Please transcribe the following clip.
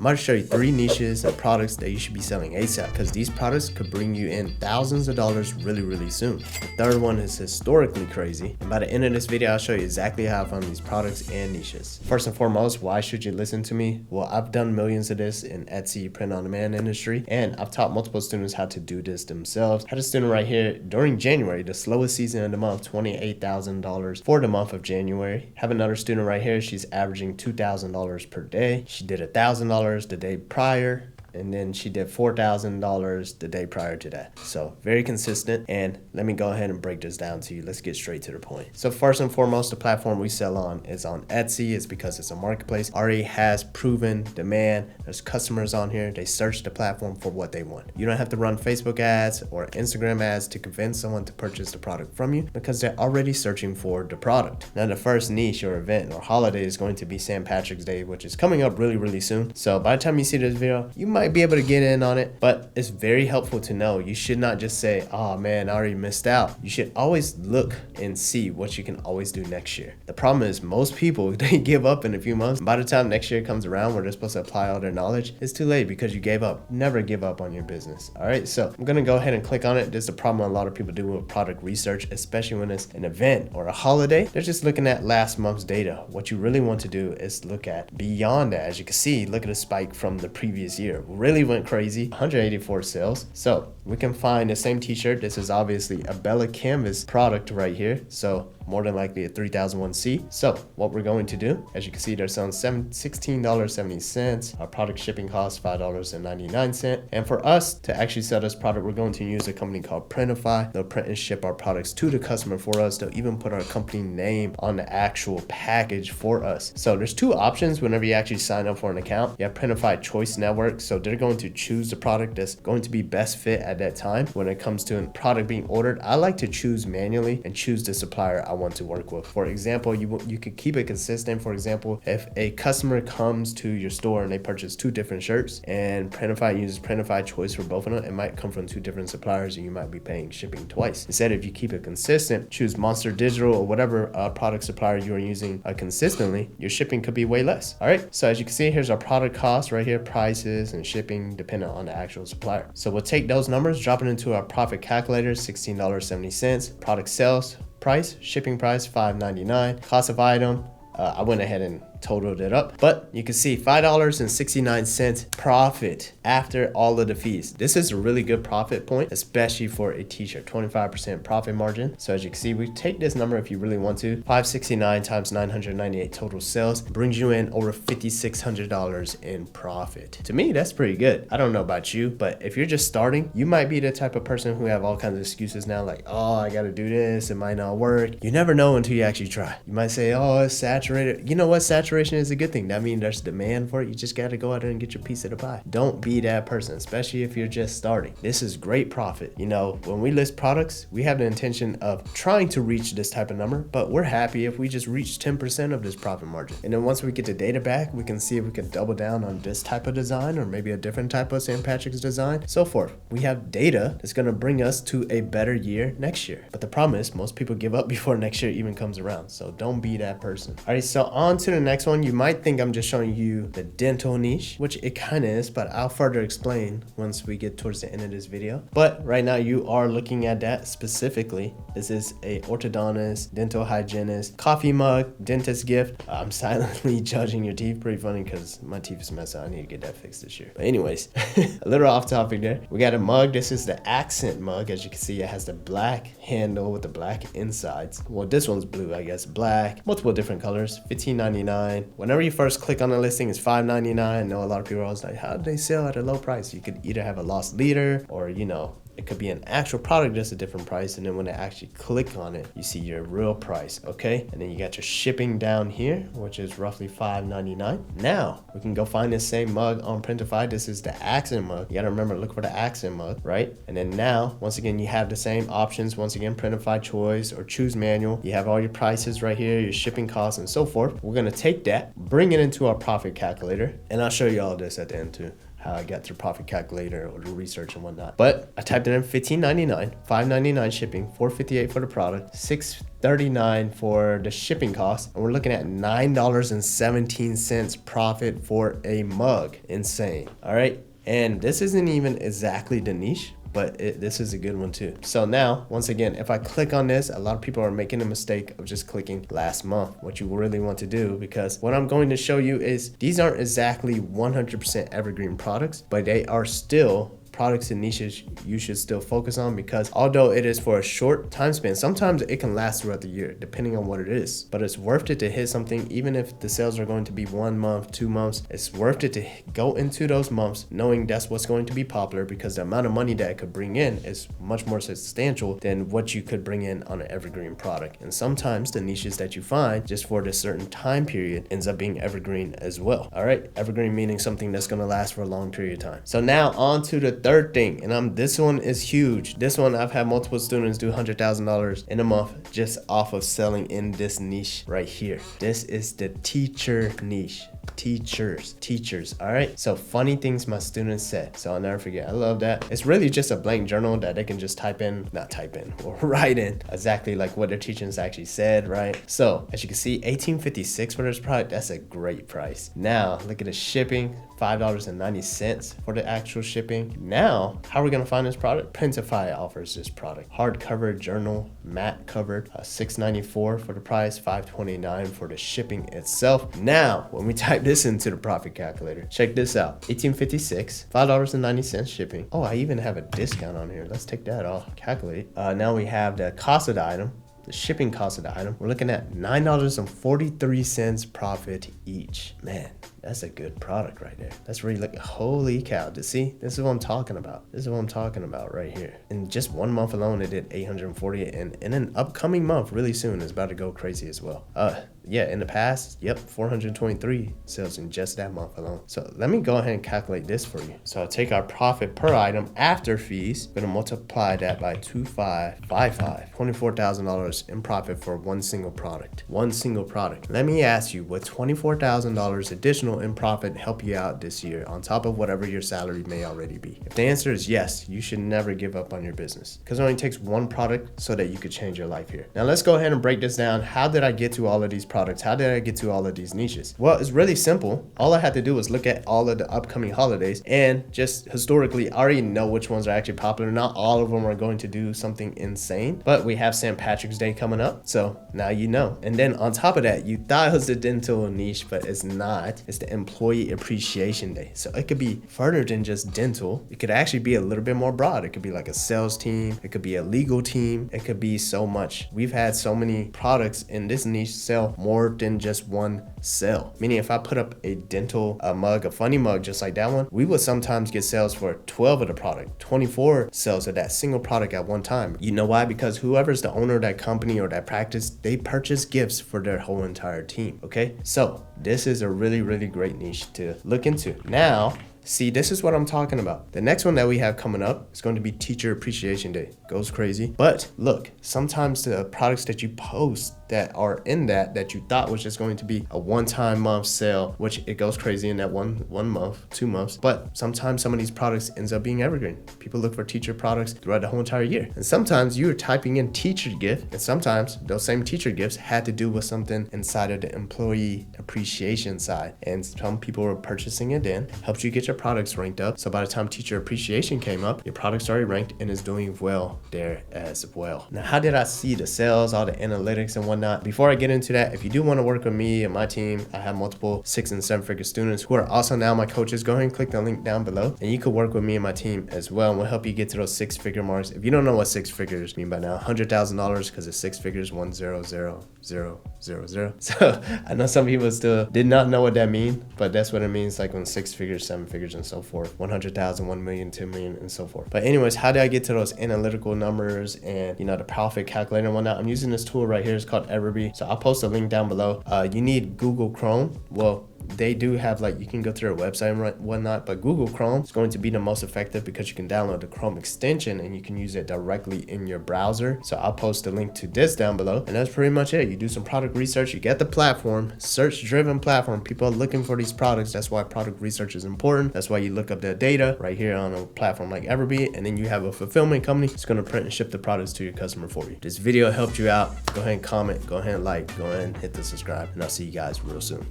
I'm about to show you 3 niches and products that you should be selling ASAP, because these products could bring you in thousands of dollars really soon. The third one is historically crazy, and by the end of this video I'll show you exactly how I found these products and niches. First and foremost, why should you listen to me? Well, I've done millions of this in Etsy print on demand industry, and I've taught multiple students how to do this themselves. Had a student right here during January, the slowest season of the month, $28,000 for the month of January. Have another student right here, she's averaging $2,000 per day. She did $1,000 the day prior, and then she did $4,000 the day prior to that. So very consistent. And let me go ahead and break this down to you. Let's get straight to the point. So first and foremost, the platform we sell on is on Etsy. It's because it's a marketplace, already has proven demand. There's customers on here. They search the platform for what they want. You don't have to run Facebook ads or Instagram ads to convince someone to purchase the product from you, because they're already searching for the product. Now, the first niche or event or holiday is going to be St. Patrick's Day, which is coming up really soon. So by the time you see this video, you might be able to get in on it, but it's very helpful to know. You should not just say, oh man, I already missed out. You should always look and see what you can always do next year. The problem is most people, they give up in a few months. By the time next year comes around where they're supposed to apply all their knowledge, it's too late because you gave up. Never give up on your business. All right, so I'm gonna go ahead and click on it. This is the problem a lot of people do with product research, especially when it's an event or a holiday. They're just looking at last month's data. What you really want to do is look at beyond that. As you can see, look at the spike from the previous year. Really went crazy, 184 sales. So we can find the same t-shirt. This is obviously a Bella Canvas product right here, so more than likely a 3001C. So what we're going to do, as you can see, they're selling $16.70. Our product shipping costs $5.99. And for us to actually sell this product, we're going to use a company called Printify. They'll print and ship our products to the customer for us. They'll even put our company name on the actual package for us. So there's 2 options whenever you actually sign up for an account. You have Printify Choice Network, so they're going to choose the product that's going to be best fit at that time. When it comes to a product being ordered, I like to choose manually and choose the supplier I want to work with. For example, you could keep it consistent. For example, if a customer comes to your store and they purchase 2 different shirts and Printify uses Printify Choice for both of them, it might come from 2 different suppliers and you might be paying shipping twice. Instead, if you keep it consistent, choose Monster Digital or whatever product supplier you are using consistently, your shipping could be way less. All right, so as you can see, here's our product cost right here, prices and shipping dependent on the actual supplier. So we'll take those numbers, drop it into our profit calculator, $16.70, product sales price, shipping price $5.99, cost of item, I went ahead and totaled it up, but you can see $5.69 profit after all of the fees. This is a really good profit point, especially for a t-shirt, 25% profit margin. So as you can see, we take this number if you really want to, $569 times 998 total sales brings you in over $5,600 in profit. To me, that's pretty good. I don't know about you, but if you're just starting, you might be the type of person who have all kinds of excuses now, like, oh, I gotta do this, it might not work. You never know until you actually try. You might say, oh, it's saturated. You know what? Saturation is a good thing. That means there's demand for it. You just got to go out there and get your piece of the pie. Don't be that person, especially if you're just starting. This is great profit. You know, when we list products, we have the intention of trying to reach this type of number, but we're happy if we just reach 10% of this profit margin. And then once we get the data back, we can see if we can double down on this type of design or maybe a different type of St. Patrick's design, so forth. We have data that's going to bring us to a better year next year. But the problem is most people give up before next year even comes around. So don't be that person. All right, so on to the next one. You might think I'm just showing you the dental niche, which it kind of is, but I'll further explain once we get towards the end of this video. But right now you are looking at that specifically. This is a orthodontist, dental hygienist, coffee mug, dentist gift. I'm silently judging your teeth. Pretty funny because my teeth is messed up. I need to get that fixed this year. But anyways, a little off topic there. We got a mug. This is the accent mug. As you can see, it has the black handle with the black insides. Well, this one's blue, I guess. Black, multiple different colors, $15.99. Whenever you first click on the listing, it's $5.99. I know a lot of people are always like, how do they sell at a low price? You could either have a lost leader or, you know, it could be an actual product, just a different price. And then when they actually click on it, you see your real price, okay? And then you got your shipping down here, which is roughly $5.99. Now, we can go find this same mug on Printify. This is the accent mug. You gotta remember, look for the accent mug, right? And then now, once again, you have the same options. Once again, Printify Choice or Choose Manual. You have all your prices right here, your shipping costs and so forth. We're gonna take that, bring it into our profit calculator, and I'll show you all this at the end too. how I got through profit calculator or the research and whatnot. But I typed it in $15.99, $5.99 shipping, $4.58 for the product, $6.39 for the shipping cost, and we're looking at $9.17 profit for a mug. Insane. All right, and this isn't even exactly the niche, but this is a good one too. So now, once again, if I click on this, a lot of people are making the mistake of just clicking last month. What you really want to do, because what I'm going to show you is these aren't exactly 100% evergreen products, but they are still products and niches you should still focus on, because although it is for a short time span, sometimes it can last throughout the year depending on what it is, but it's worth it to hit something. Even if the sales are going to be 1 month, 2 months, it's worth it to go into those months knowing that's what's going to be popular, because the amount of money that it could bring in is much more substantial than what you could bring in on an evergreen product. And sometimes the niches that you find just for this certain time period ends up being evergreen as well. All right, evergreen meaning something that's going to last for a long period of time. So now on to the third thing, and this one is huge. This one, I've had multiple students do $100,000 in a month just off of selling in this niche right here. This is the teacher niche. Teachers. All right, so funny things my students said, so I'll never forget. I love that. It's really just a blank journal that they can just write in or write in exactly like what their teachers actually said, right? So as you can see, $18.56 for this product. That's a great price. Now look at the shipping, $5.90 for the actual shipping. Now, how are we gonna find this product? Printify offers this product. Hardcover journal, matte covered, $6.94 for the price, $5.29 for the shipping itself. Now, when we type this into the profit calculator, check this out. $18.56, $5.90 shipping. Oh, I even have a discount on here. Let's take that off. Calculate. Now we have the cost of the item. The shipping cost of the item, we're looking at $9.43 profit each. Man, that's a good product right there. That's really like, holy cow. To see, this is what I'm talking about. This is what I'm talking about right here. In just 1 month alone, it did 840, and in an upcoming month really soon is about to go crazy as well. Yeah, in the past, yep, 423 sales in just that month alone. So let me go ahead and calculate this for you. So I'll take our profit per item after fees, gonna multiply that by 2555, $24,000 in profit for one single product. Let me ask you, would $24,000 additional in profit help you out this year on top of whatever your salary may already be? If the answer is yes, you should never give up on your business, because it only takes one product so that you could change your life here. Now let's go ahead and break this down. How did I get to all of these products? How did I get to all of these niches? Well, it's really simple. All I had to do was look at all of the upcoming holidays, and just historically, I already know which ones are actually popular. Not all of them are going to do something insane, but we have St. Patrick's Day coming up, so now you know. And then on top of that, you thought it was the dental niche, but it's not. It's the Employee Appreciation Day. So it could be further than just dental. It could actually be a little bit more broad. It could be like a sales team. It could be a legal team. It could be so much. We've had so many products in this niche sell more than just one sell. Meaning if I put up a dental mug, a funny mug just like that one, we would sometimes get sales for 12 of the product, 24 sales of that single product at one time. You know why? Because whoever's the owner of that company or that practice, they purchase gifts for their whole entire team. Okay, so this is a really, really great niche to look into. Now, see, this is what I'm talking about. The next one that we have coming up is going to be Teacher Appreciation Day. Goes crazy. But look, sometimes the products that you post that are in that you thought was just going to be a one-time month sale, which it goes crazy in that one month, 2 months. But sometimes some of these products ends up being evergreen. People look for teacher products throughout the whole entire year. And sometimes you're typing in teacher gift, and sometimes those same teacher gifts had to do with something inside of the employee appreciation side. And some people were purchasing it in, helped you get your products ranked up. So by the time teacher appreciation came up, your product's already ranked and is doing well there as well. Now, how did I see the sales, all the analytics and whatnot? Before I get into that, if you do want to work with me and my team, I have multiple 6- and 7-figure students who are also now my coaches. Go ahead and click the link down below, and you could work with me and my team as well, and we'll help you get to those 6-figure marks. If you don't know what 6 figures mean by now, $100,000, because it's 6 figures, 100,000. So I know some people still did not know what that means, but that's what it means, like when 6 figures, 7 figures, and so forth. 100,000, 1 million, 2 million, and so forth. But anyways, how did I get to those analytical numbers and the profit calculator and whatnot? I'm using this tool right here. It's called Everbee. So I'll post a link down below. You need Google Chrome. Well, they do have like, you can go to their website and whatnot, but Google Chrome is going to be the most effective because you can download the Chrome extension and you can use it directly in your browser. So I'll post a link to this down below, and that's pretty much it. You do some product research, you get the platform, search driven platform. People are looking for these products. That's why product research is important. That's why you look up the data right here on a platform like Everbee, and then you have a fulfillment company that's going to print and ship the products to your customer for you. This video helped you out. Go ahead and comment, go ahead and like, go ahead and hit the subscribe, and I'll see you guys real soon.